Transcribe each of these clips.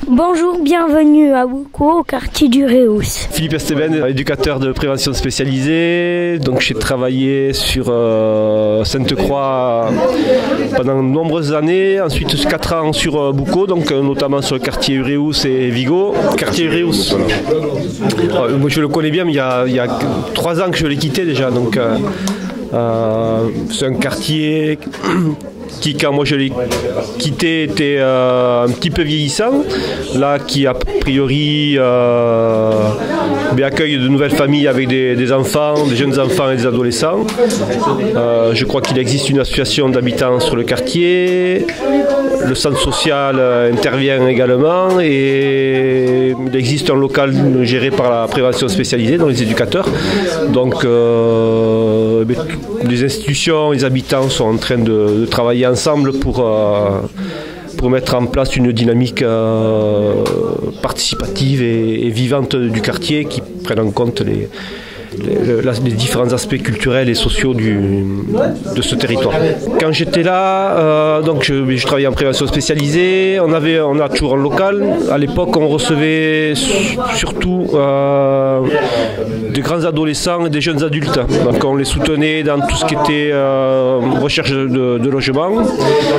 Bonjour, bienvenue à Boucau, au quartier du Réus. Philippe Esteban, éducateur de prévention spécialisée. Donc j'ai travaillé sur Sainte-Croix pendant de nombreuses années. Ensuite 4 ans sur Boucau, donc notamment sur le quartier Réus et Vigo. Quartier Réus, voilà. Moi je le connais bien, mais il y a 3 ans que je l'ai quitté déjà. Donc c'est un quartier qui, quand moi je l'ai quitté, était un petit peu vieillissant, là qui a priori accueille de nouvelles familles avec des enfants, des jeunes enfants et des adolescents. Je crois qu'il existe une association d'habitants sur le quartier, le centre social intervient également et il existe un local géré par la prévention spécialisée, donc les éducateurs. Donc les institutions, les habitants sont en train de travailler ensemble pour mettre en place une dynamique participative et vivante du quartier qui prenne en compte les différents aspects culturels et sociaux de ce territoire. Quand j'étais là, donc je travaillais en prévention spécialisée, on a toujours un local. À l'époque, on recevait surtout des grands adolescents et des jeunes adultes. Donc on les soutenait dans tout ce qui était recherche de logement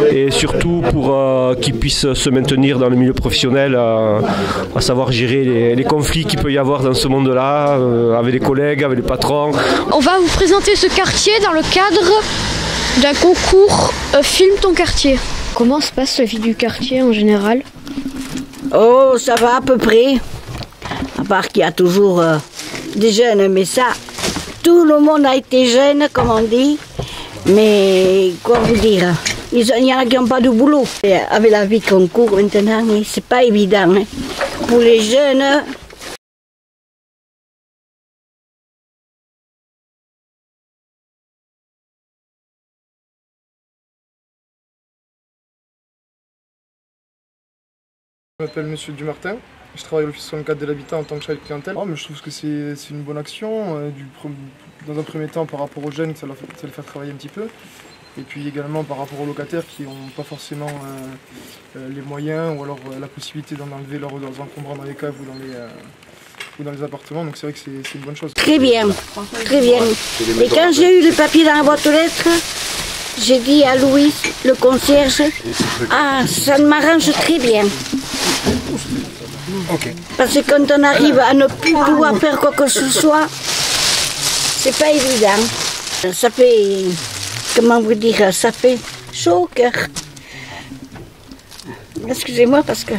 et surtout pour qu'ils puissent se maintenir dans le milieu professionnel, à savoir gérer les conflits qu'il peut y avoir dans ce monde-là, avec les collègues, avec les patrons. On va vous présenter ce quartier dans le cadre d'un concours Filme ton quartier. Comment se passe la vie du quartier en général? Oh, ça va à peu près. À part qu'il y a toujours des jeunes, mais ça, tout le monde a été jeune, comme on dit. Mais quoi vous dire, il y en a qui n'ont pas de boulot. Et avec la vie qu'on court maintenant, c'est pas évident. Hein. Pour les jeunes. Je m'appelle Monsieur Dumartin, je travaille à l'Office 64 de l'habitat en tant que chef de clientèle. Oh, mais je trouve que c'est une bonne action, dans un premier temps par rapport aux jeunes, ça les fait travailler un petit peu. Et puis également par rapport aux locataires qui n'ont pas forcément les moyens ou alors la possibilité d'en enlever leurs encombrants dans les caves ou dans les appartements, donc c'est vrai que c'est une bonne chose. Très bien, très bien. Et quand j'ai eu le papier dans la boîte aux lettres, j'ai dit à Louis, le concierge, ah, ça m'arrange très bien. Okay. Parce que quand on arrive à ne plus pouvoir faire quoi que ce soit, c'est pas évident. Ça fait, comment vous dire, ça fait chaud au cœur. Excusez-moi parce que